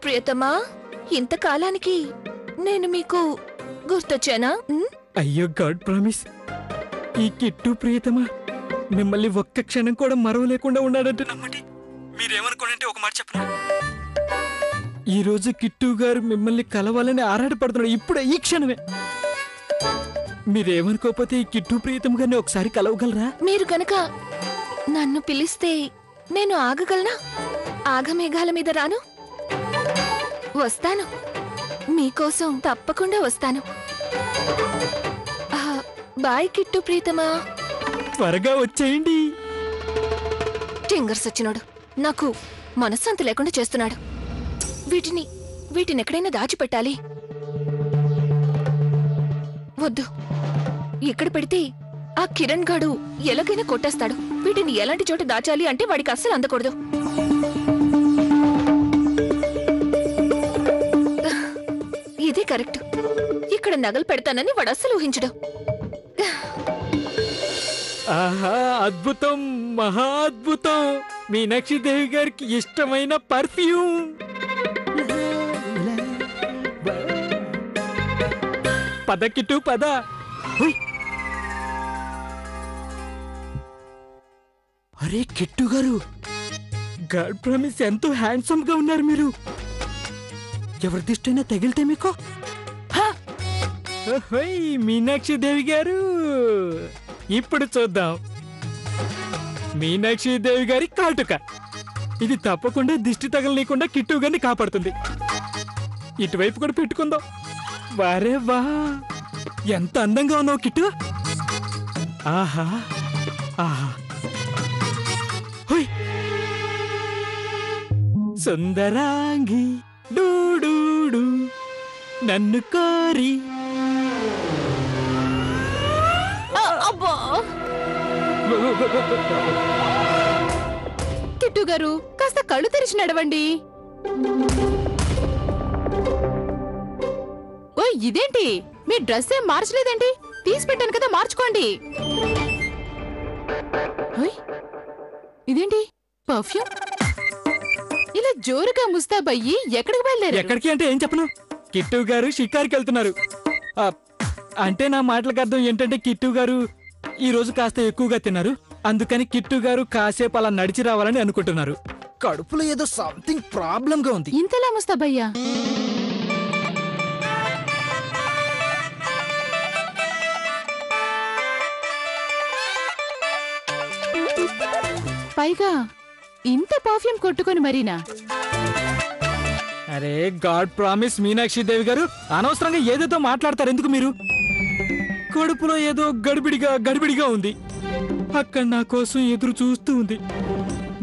ప్రియతమా, ఇంతకాలానికి నేను మీకు గుర్తొచ్చానా? అయ్యో గాడ్ ప్రామిస్, ఈ కిట్టు ప్రియతమా మిమ్మల్ని ఒక్క క్షణం కూడా మరవలేకుండా ఉన్నాడంటే నమ్మండి. మీరేమనుకోనంటే ఒక మాట చెప్పనా, ఈ రోజు కిట్టు గారు మిమ్మల్ని కలవాలని ఆరాటపడుతున్నాడు ఇప్పుడే, ఈ క్షణమే. మీరేమనుకోకపోతే ఈ కిట్టు ప్రియతమ గారిని ఒకసారి కలవగలరా? మీరు గనక నన్ను పిలిస్తే నేను ఆగగలనా? ఆగమేఘాల మీద రాను, వస్తాను, మీకోసం తప్పకుండా వస్తాను. బాయ్ కిట్టు ప్రీతమా. త్వరగా వచ్చేయండి. టింగర్స్ వచ్చినాడు, నాకు మనశ్శాంతి లేకుండా చేస్తున్నాడు. వీటిని ఎక్కడైనా దాచిపెట్టాలి. వద్దు, ఇక్కడ పెడితే ఆ కిరణ్ గాడు ఎలాగైనా కొట్టేస్తాడు. వీటిని ఎలాంటి చోట దాచాలి అంటే వాడికి అస్సలు అందకూడదు. ఇదే కరెక్ట్. ఇక్కడ నగలు పెడతానని వాడు అస్సలు ఊహించడు. ఆహా, అద్భుతం, మహా అద్భుతం. మీనాక్షి దేవి గారికి ఇష్టమైన పర్ఫ్యూమ్. పద కిట్టు పద. అరే కిట్టు గారు, గాడ్ ప్రామిస్ ఎంతో హ్యాండ్సమ్ గా ఉన్నారు మీరు. ఎవరి దిష్టైనా తగిలితే మీకు? మీనాక్షి దేవి గారు, ఇప్పుడు చూద్దాం మీనాక్షి దేవి గారి కాటుక. ఇది తప్పకుండా దిష్టి తగలనీయకుండా కిట్టు గారిని కాపాడుతుంది. ఇటువైపు కూడా పెట్టుకుందాం. వారే వా, ఎంత అందంగా ఉన్నావు కిట్టు. ఆహా ఆహా, సుందరాంగి డూడూడు నన్ను కోరి. కిట్టు గారు, కాస్త కళ్ళు తెరిచి నడవండి. ఓ, ఇదేంటి మీ డ్రెస్ ఏం మార్చలేదేంటి? తీసి పెట్టాను కదా, మార్చుకోండి. ఇదేంటి పర్ఫ్యూమ్? ఇలా జోరుగా ముస్తాబయ్యి ఎక్కడికి బయలుదేరారు? ఎక్కడికి అంటే ఏం చెప్పను, కిట్టు గారు షికారుకి వెళ్తున్నారు. అంటే నా మాటలకు అర్థం ఏంటంటే కిట్టు గారు ఈ రోజు కాస్త ఎక్కువగా తిన్నారు, అందుకని కిట్టు గారు కాసేపు అలా నడిచి రావాలని అనుకుంటున్నారు. కడుపులో ఏదో సంథింగ్ ప్రాబ్లం గా ఉంది. ఇంతలా ముస్తాబయ్యా? పైగా ఇంత పర్ఫ్యూమ్ కొట్టుకొని మరీనా? అరే గాడ్ ప్రామిస్ మీనాక్షి దేవి గారు, అనవసరంగా ఏదేదో మాట్లాడతారు ఎందుకు మీరు? కడుపులో ఏదో గడిబిడిగా ఉంది. అక్కడ నా కోసం ఎదురు చూస్తూ ఉంది.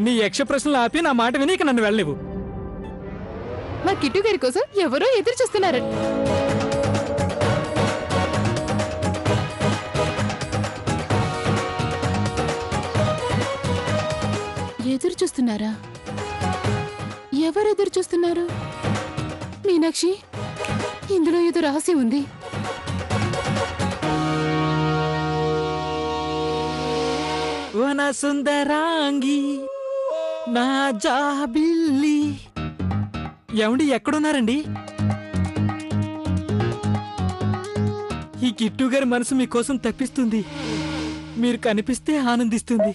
నీ యక్ష ప్రశ్నలు ఆపి నా మాట విని ఇక నన్ను వెళ్ళలేవు. మా కిట్టు గారి కోసం ఎవరో ఎదురు చూస్తున్నారు. ఎదురు చూస్తున్నారా? ఎవరు ఎదురు చూస్తున్నారు? మీనాక్షి, ఇందులో ఏదో రహస్యం ఉంది. నా సుందరాంగి నా జాబిల్లి. ఏమండి, ఎక్కడున్నారండి? ఈ కిట్టు గారి మనసు మీకోసం తప్పిస్తుంది. మీరు కనిపిస్తే ఆనందిస్తుంది.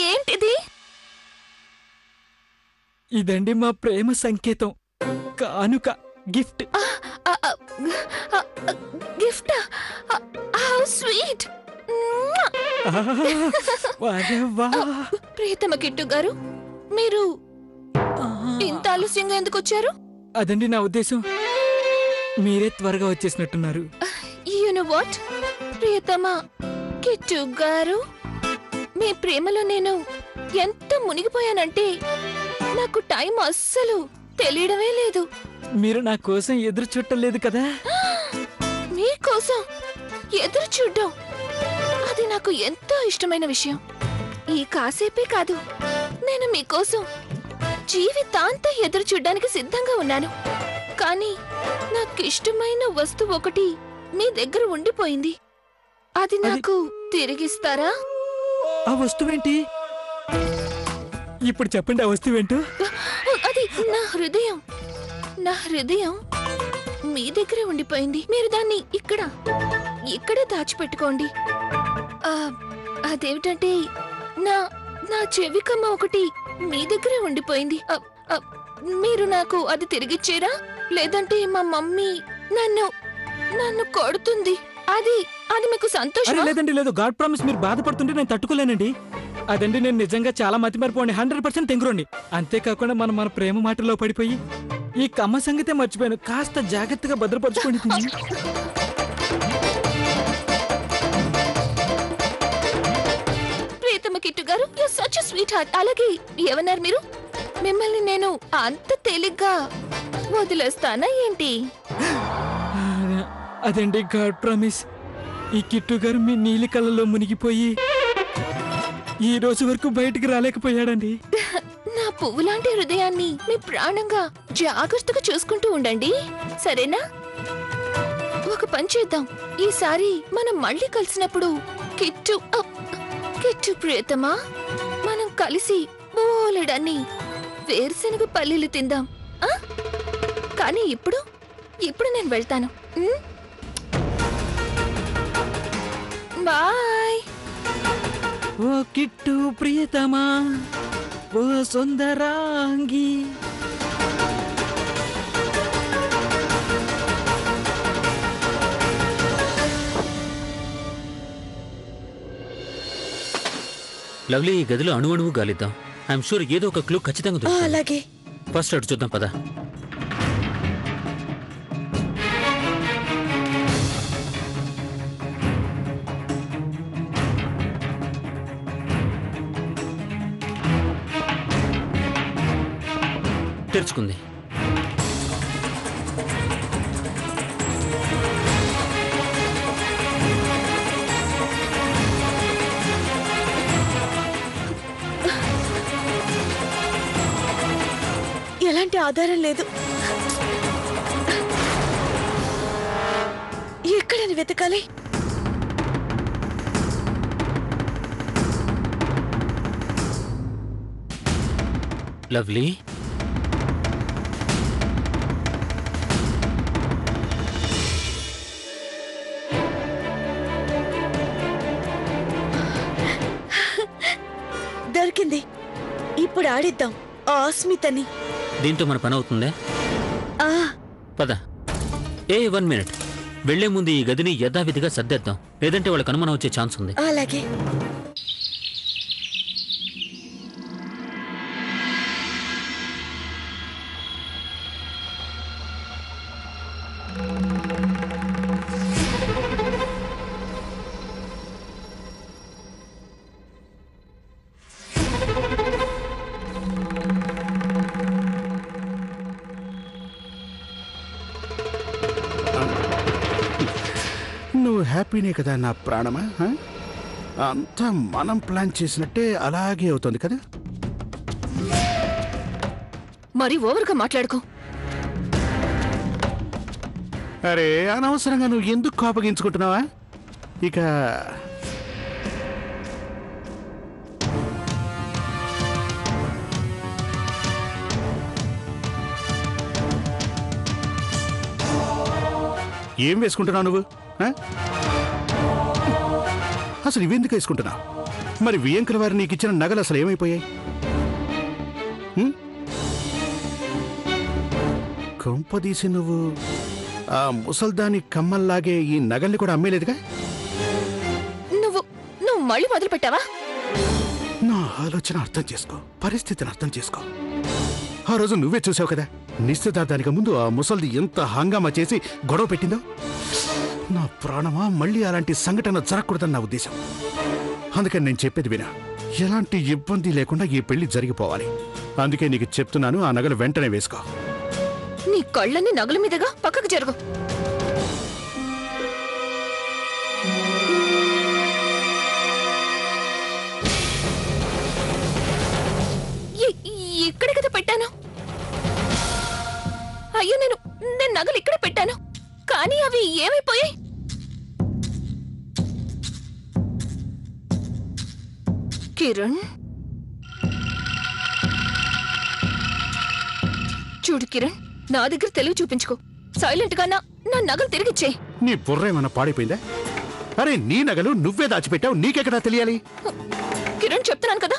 ఏంటిది? ఇదండి మా ప్రేమ సంకేతం, కానుక, gift. Gift? How sweet. Priyatama kit గారు, మీరు ఇంత ఆలస్యంగా ఎందుకు వచ్చారు? అదండి నా ఉద్దేశం, మీరే త్వరగా వచ్చేసినట్టున్నారు. You know what Priyatama kit గారు, మీ ప్రేమలో నేను ఎంత మునిగిపోయానంటే నాకు టైం అస్సలు తెలియడమే లేదు. మీరు నా కోసం ఎదురు చూడలేదు కదా? మీకోసం ఎదురు చూడ్డం, అది నా నాకు ఎంతో ఇష్టమైన విషయం. ఈ కాసేపే కాదు, నేను మీకోసం జీవితాంతం ఎదురు చూడ్డానికి సిద్ధంగా ఉన్నాను. కానీ నాకిష్టమైన వస్తువు ఒకటి మీ దగ్గర ఉండిపోయింది. అది నాకు తిరిగిస్తారా? ఆ వస్తువేంటి? ఇప్పుడు చెప్పండి, ఆ వస్తువేంటో. అది నా హృదయం. నా హృదయం మీ దగ్గరే ఉండిపోయింది. మీరు దాన్ని ఇక్కడే దాచిపెట్టుకోండి. అదేమిటంటే నా నా చెవికమ్మ ఒకటి మీ దగ్గరే ఉండిపోయింది. మీరు నాకు అది తిరిగిచ్చేరా? లేదంటే మా మమ్మీ నన్ను కొడుతుంది. అది మీకు సంతోషం? లేదండి, లేదు. గాడ్ ప్రామిస్ మీరు బాధపడుతుంటే నేను తట్టుకోలేనండి. అదండి, నేను నిజంగా చాలా మతిమరిపోండి. 100% తెంగురండి. అంతేకాకుండా మన ప్రేమ మాటల్లో పడిపోయి ఈ కమ్మ సంగతే మర్చిపోయాను. కాస్త జాగ్రత్తగా భద్రపరచుకోండి. ప్రియతమ కిట్టు గారు, you such a sweet heart. అలాగే ఏమన్నారు మీరు? మిమ్మల్ని నేను అంత తేలిగ్గా వదిలేస్తానా ఏంటి? అదండి, గాడ్ ప్రామిస్. ఈ కిట్టు గారు మీ నీలి కళ్ళలో మునిగిపోయి ఈ రోజు వరకు బయటికి రాలేకపోయాడండి. నా పువ్వు లాంటి హృదయాన్ని మీ ప్రాణంగా జాగ్రత్తగా చూసుకుంటూ ఉండండి, సరేనా? ఒక పని చేద్దాం. ఈసారి మనం మళ్ళీ కలిసినప్పుడు కిట్టు ప్రియతమా, మనం కలిసి బోలెడన్ని వేరుశనగ పల్లీలు తిందాం. కానీ ఇప్పుడు నేను వెళ్తాను. బాయ్. ఓ కిట్టు ప్రియతమా, ఓ సుందరాంగి. లవ్లీ, ఈ గదిలో అణువణువు గాలిద్దాం. ఐఎమ్ షూర్ ఏదో ఒక క్లూ ఖచ్చితంగా దొరుకుతుంది. అలాగే. ఫస్ట్ అటు చూద్దాం, పద. తెరుచుకుంది. ఎలాంటి ఆధారం లేదు. ఎక్కడని వెతకాలి? లవ్లీ, దొరికింది. ఇప్పుడు ఆడిద్దాం ఆ అస్మితని. దీంతో మన పని అవుతుందే. పద. 1 మినిట్. వెళ్లే ముందు ఈ గదిని యథావిధిగా సర్దేద్దాం, లేదంటే వాళ్ళకి అనుమానం వచ్చే ఛాన్స్ ఉంది. అలాగే. నువ్వు హ్యాపీనే కదా నా ప్రాణమా? అంతా మనం ప్లాన్ చేసినట్టే అలాగే అవుతుంది కదా. మరి ఓవర్గా మాట్లాడుకో. అరే, అనవసరంగా నువ్వు ఎందుకు కోపగించుకుంటున్నావా? ఇక ఏం వేసుకుంటున్నావు నువ్వు? అసలు ఇవెందుకు వేసుకుంటున్నావు? మరి వియంకుల వారు నీకు ఇచ్చిన నగలు అసలు ఏమైపోయాయి? కొంపదీసి నువ్వు ఆ ముసల్దాని కమ్మల్లాగే ఈ నగల్ని కూడా అమ్మేలేదుగా? నువ్వు మళ్ళీ మొదలు పెట్టావా? నా ఆలోచన అర్థం చేసుకో, పరిస్థితిని అర్థం చేసుకో. ఆ రోజు నువ్వే చూసావు కదా, నిశ్చితార్థానికి ముందు ఆ ముసల్ది ఎంత హంగామా చేసి గొడవ పెట్టిందో. నా ప్రాణమా, మళ్ళీ అలాంటి సంఘటన జరగకూడదని నా ఉద్దేశం. అందుకని నేను చెప్పేది వినా. ఎలాంటి ఇబ్బంది లేకుండా ఈ పెళ్లి జరిగిపోవాలి. అందుకే నీకు చెప్తున్నాను, ఆ నగలు వెంటనే వేసుకో. నీ కళ్ళని నగల మీదగా పక్కకు జరుగు. ఇక్కడే కదా పెట్టాను. అయ్యో నేను నగలు ఇక్కడే పెట్టాను, కానీ అవి ఏమైపోయాయి? కిరణ్, చూడు కిరణ్, నా దగ్గర తెలివి చూపించుకో. సైలెంట్ గా నా నగలు తిరిగిచ్చే. నీ బుర్ర ఏమన్నా పాడైపోయిందా? అరే, నీ నగలు నువ్వే దాచిపెట్టావు, నీకెక్కడా తెలియాలి? కిరణ్, చెప్తున్నాను కదా,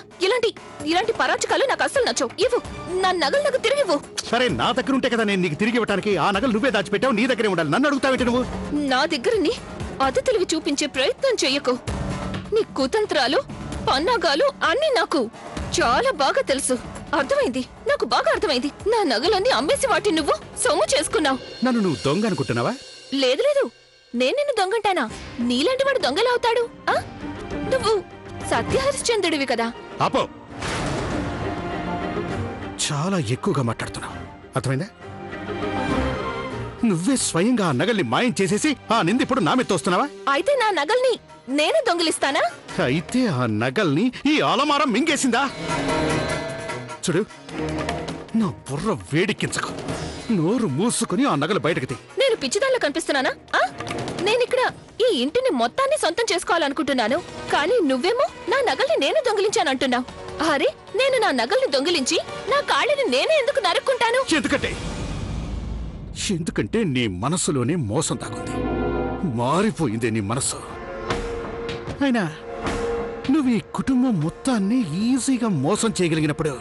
ఇలాంటి పరాచకాలు నాకు అస్సలు నచ్చవు. ఇవ్వు నా నగలు, నాకు తిరిగివ్వు. సరే, నా దగ్గర ఉంటే కదా నేను నీకు తిరిగి ఇవ్వడానికి. ఆ నగలు నువ్వే దాచిపెట్టావు, నీ దగ్గరే ఉండాలి. నన్ను అడుగుతావేంటి నువ్వు? నా దగ్గరని అతి తెలివి చూపించే ప్రయత్నం చెయ్యకు. నీ కుతంత్రాలు, పన్నాగాలు అన్నీ నాకు చాలా బాగా తెలుసు. అర్థమైంది, నాకు బాగా అర్థమైంది. నా నగలన్నీ అమ్మేసి వాటి నువ్వు సొమ్ము చేసుకున్నావు. నన్ను నువ్వు దొంగ అనుకుంటున్నావా? లేదు, నేను నిన్ను దొంగంటానా? నీలాంటి వాడు దొంగలవుతాడు? నువ్వు సత్యహరిశ్చంద్రుడివి కదా. ఆపో, చాలా ఎక్కువగా మాట్లాడుతున్నావు, అర్థమైందా? నువ్వే స్వయంగా ఆ నగల్ని మాయం చేసేసి ఆ నింది ఇప్పుడు నా మీద తోస్తున్నావా? అయితే నా నగల్ని నేను దొంగిలిస్తానా? అయితే ఆ నగల్ని ఈ అలమారం మింగేసిందా? చూడు, నా బుర్ర వేడికించకు. నోరు మూసుకుని ఆ నగలు బయటకు తీ. నేను పిచ్చిదానిలో కనిపిస్తున్నానా? నేనిక్కడ ఈ ఇంటిని మొత్తాన్ని సొంతం చేసుకోవాలనుకుంటున్నాను, కానీ నువ్వేమో నా నగల్ని నేను దొంగిలించానంటున్నావు. అరే, నేను నా నగల్ని దొంగిలించి నా కాళ్ళని నేనే ఎందుకు నరుక్కుంటాను? ఎందుకంటే నీ మనసులోనే మోసం దాగుంది. మారిపోయింది నీ మనసు. అయినా నువ్వు ఈ కుటుంబం మొత్తాన్ని ఈజీగా మోసం చేయగలిగినప్పుడు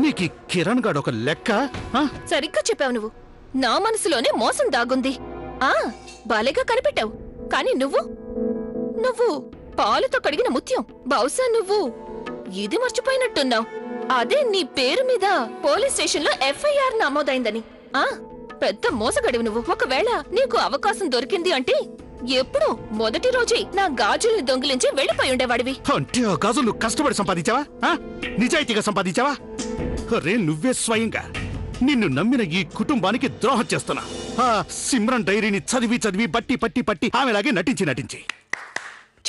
నీకు కిరణ్ గాడు ఒక లెక్క? సరిగ్గా చెప్పావు నువ్వు. నా మనసులోనే మోసం దాగుంది. బాలేగా కనిపెట్టావు. కానీ నువ్వు పాలుతో కడిగిన ముత్యం. బహుశా నువ్వు ఇది మర్చిపోయినట్టున్నావు. అదే నీ పేరు మీద పోలీస్ స్టేషన్ లో ఎఫ్ఐఆర్ నమోదైందని. పెద్ద మోసగడివి నువ్వు. ఒకవేళ నీకు అవకాశం దొరికింది అంటే ఎప్పుడో మొదటి రోజే నా గాజుల్ని దొంగిలించి వెళ్ళిపోయి ఉండేవాడివి. అంటే ఆ గాజులు నువ్వు కష్టపడి సంపాదించావా? నిజాయితీగా సంపాదించావా? అరే, నువ్వే స్వయంగా నిన్ను నమ్మిన ఈ కుటుంబానికి ద్రోహం చేస్తున్నా. ఆ సిమ్రన్ డైరీని చదివి పట్టి ఆమెలాగే నటించి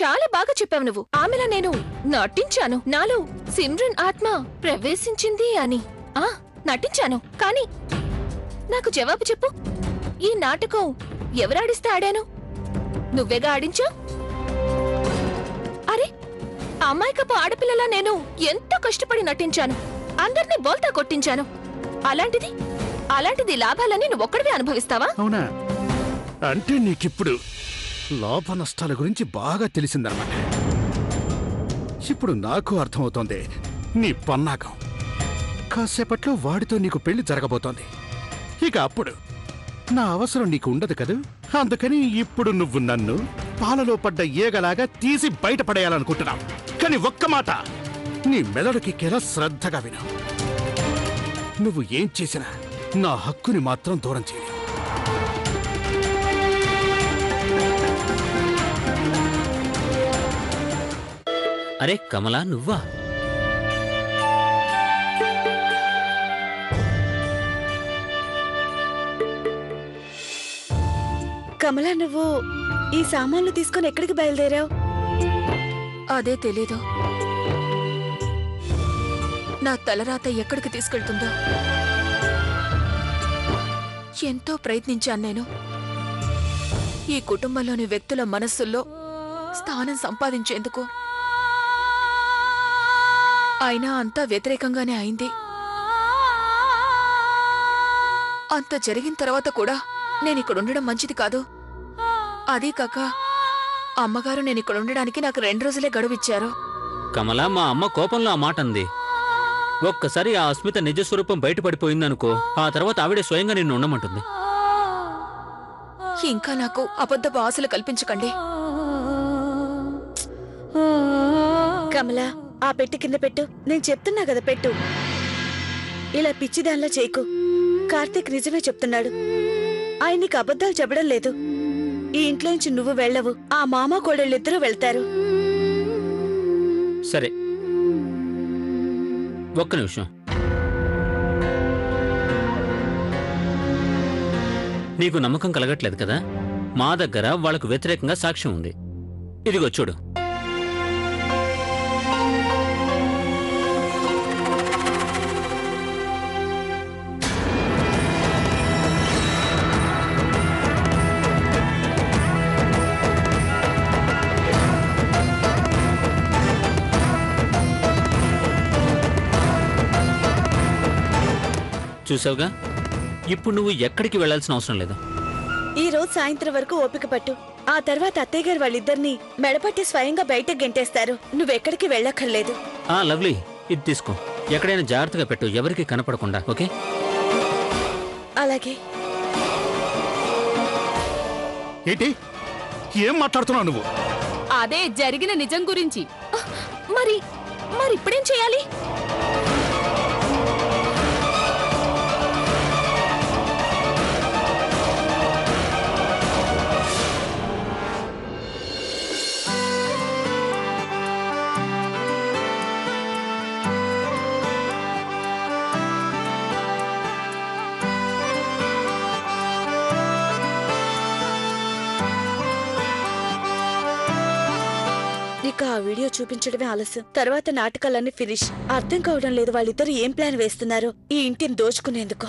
చాలా బాగా చెప్పావు నువ్వు. ఆమెలా నేను నటించాను. నాలో సిమ్రన్ ఆత్మ ప్రవేశించింది అని నటించాను. కానీ నాకు జవాబు చెప్పు. ఈ నాటకం ఎవరాడిస్తే ఆడాను? నువ్వేగా ఆడించా? అరే, అమాయకపు ఆడపిల్లలా నేను ఎంతో కష్టపడి నటించాను. అందర్నీ బోల్తా కొట్టించాను. అలాంటిది లాభాలని నువ్వు ఒక్కడివే అనుభవిస్తావా? అవునా? అంటే నీకిప్పుడు లాభ నష్టాల గురించి బాగా తెలిసిందన్నమాట. ఇప్పుడు నాకు అర్థమవుతోంది నీ పన్నాగం. కాసేపట్లో వాడితో నీకు పెళ్లి జరగబోతోంది. ఇక అప్పుడు నా అవసరం నీకు ఉండదు కదూ. అందుకని ఇప్పుడు నువ్వు నన్ను పాలలో పడ్డ ఏగలాగా తీసి బయటపడేయాలనుకుంటున్నావు. కానీ ఒక్క మాట నీ మెదడుకిక్కేలా శ్రద్ధగా విను. నువ్వు ఏం చేసినా నా హక్కుని మాత్రం దూరం చేయలేవు. అరే కమలా, నువ్వా? కమలా, నువ్వు ఈ సామాన్లు తీసుకొని ఎక్కడికి బయలుదేరావు? అదే తెలీదు. నా తలరాత ఎక్కడికి తీసుకెళ్తుందో. ఎంతో ప్రయత్నించాను నేను ఈ కుటుంబంలోని వ్యక్తుల మనస్సుల్లో స్థానం సంపాదించేందుకు. అయినా అంతా వ్యతిరేకంగానే అయింది. అంత జరిగిన తర్వాత కూడా నేనిక్కడ ఉండడం మంచిది కాదు. అదీ కాక అమ్మగారు నేనిక్కడ ఉండడానికి నాకు 2 రోజులే గడువిచ్చారు. కమలా, మా అమ్మ కోపంలో ఆ మాట అంది. ఒక్కసారి ఆ అస్మిత నిజస్వరూపం బయటపడిపోయిందనుకో, ఆ తర్వాత ఆవిడే స్వయంగా నిన్ను ఉండమంటుంది. ఇంకా నాకు అబద్ధపు ఆశలు కల్పించకండి. కమలా, ఆ పెట్టి కింద పెట్టు. నేను చెప్తున్నా కదా, పెట్టు. ఇలా పిచ్చిదానిలా చేయకు. కార్తీక్ నిజమే చెప్తున్నాడు. ఆయన నీకు అబద్ధాలు చెప్పడం లేదు. ఈ ఇంట్లోంచి నువ్వు వెళ్ళవు. ఆ మామ కోడళ్ళిద్దరూ వెళ్తారు. సరే, ఒక్క నిమిషం. నీకు నమ్మకం కలగట్లేదు కదా? మా దగ్గర వాళ్లకు వ్యతిరేకంగా సాక్ష్యం ఉంది. ఇదిగో చూడు. చూసావుగా, ఇప్పుడు నువ్వు ఎక్కడికి వెళ్ళాల్సిన అవసరం లేదు. ఈ రోజు సాయంత్రం వరకు ఓపిక పట్టు. ఆ తర్వాత అత్తయ్య గారు వాళ్ళిద్దరిని మెడపట్టి స్వయంగా బయటకు గెంటేస్తారు. నువ్వెక్కడికి వెళ్ళక్కర్లేదు. లవ్లీ, ఇది తీసుకో. ఎక్కడైనా జాగ్రత్తగా పెట్టు, ఎవరికి కనపడకుండా. ఓకే? అలాగే. ఏంటి ఏం మాట్లాడుతున్నావు నువ్వు? అదే జరిగిన నిజం గురించి. మరి ఇప్పుడేం చేయాలి? ఇక ఆ వీడియో చూపించడమే ఆలస్యం. తర్వాత నాటకాలన్నీ ఫినిష్. అర్థం కావడం లేదు వాళ్ళిద్దరు ఏం ప్లాన్ వేస్తున్నారు ఈ ఇంటిని దోచుకునేందుకు.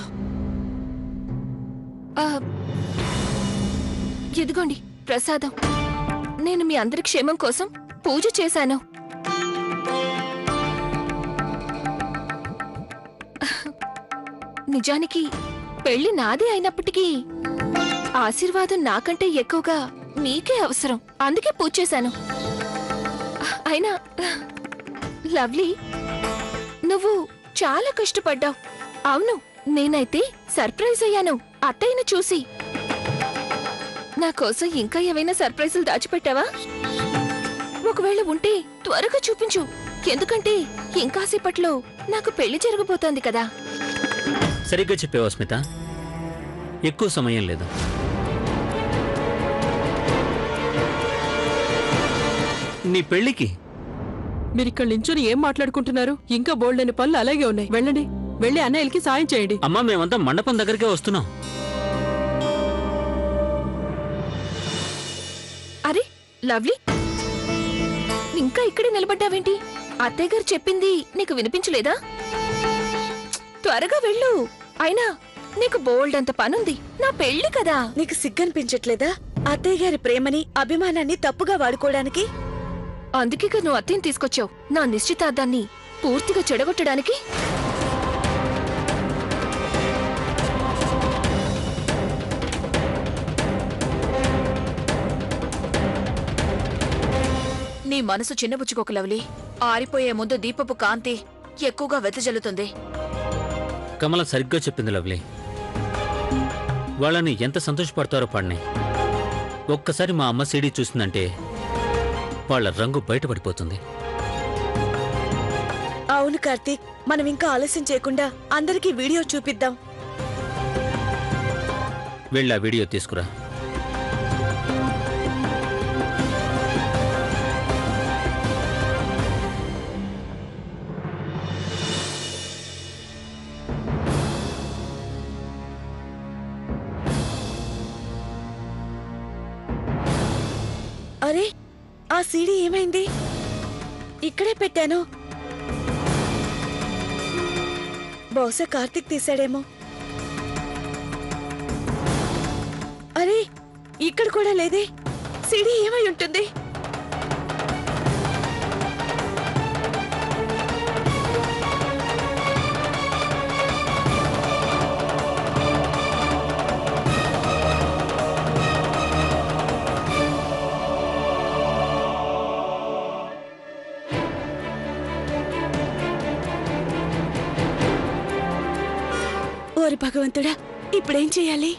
ఇదిగోండి ప్రసాదం. నేను మీ అందరి క్షేమం కోసం పూజ చేశాను. నిజానికి పెళ్లి నాదే అయినప్పటికీ ఆశీర్వాదం నాకంటే ఎక్కువగా మీకే అవసరం. అందుకే పూజ చేశాను. అయినా లవ్లీ, నువ్వు చాలా కష్టపడ్డావు. అవును, నేనైతే సర్ప్రైజ్ అయ్యాను అత్తయ్యను చూసి. నా కోసం ఇంకా ఏమైనా సర్ప్రైజులు దాచిపెట్టావా? ఒకవేళ ఉంటే త్వరగా చూపించు. ఎందుకంటే ఇంకాసేపట్లో నాకు పెళ్లి జరగబోతోంది కదా. సరిగ్గా చెప్పావా స్మిత, ఎక్కువ సమయం లేదు. నీ పెళ్లికి మీరిక్కడ నించుని ఏం మాట్లాడుకుంటున్నారు? ఇంకా బోల్డని పనులు అలాగే ఉన్నాయి. వెళ్ళండి, వెళ్ళి అన్నయ్యలకి సాయం చేయండి. అమ్మా, మేమంతా మండపం దగ్గరికే వస్తున్నాం. అరే లవ్లీ, ఇంకా ఇక్కడే నిలబడ్డావేంటి? అత్తయ్య గారు చెప్పింది నీకు వినిపించలేదా? త్వరగా వెళ్ళు. అయినా నీకు బోల్డ్ అంత పనుంది. నా పెళ్లి కదా. నీకు సిగ్గనిపించట్లేదా అత్తయ్య గారి ప్రేమని అభిమానాన్ని తప్పుగా వాడుకోవడానికి? అందుకే నువ్వు అత్తయ్యని తీసుకొచ్చావు నా నిశ్చితార్థాన్ని పూర్తిగా చెడగొట్టడానికి. నీ మనసు చిన్నబుచ్చుకోక లవ్లీ. ఆరిపోయే ముందు దీపపు కాంతి ఎక్కువగా వెదజల్లుతుంది. కమల సరిగ్గా చెప్పింది లవ్లీ. వాళ్ళని ఎంత సంతోషపడతారో పడినాయి. ఒక్కసారి మా అమ్మ సీడీ చూసిందంటే వాళ్ళ రంగు బయటపడిపోతుంది. అవును కార్తీక్, మనం ఇంకా ఆలస్యం చేయకుండా అందరికీ వీడియో చూపిద్దాం. వెళ్ళి ఆ వీడియో తీసుకురా. అరే, ఆ సీడీ ఏమైంది? ఇక్కడే పెట్టాను. బహుశా కార్తీక్ తీశాడేమో. అరే, ఇక్కడ కూడా లేదే. సీడీ ఏమై ఉంటుంది? ఓరి భగవంతుడా, ఇప్పుడేం చేయాలి?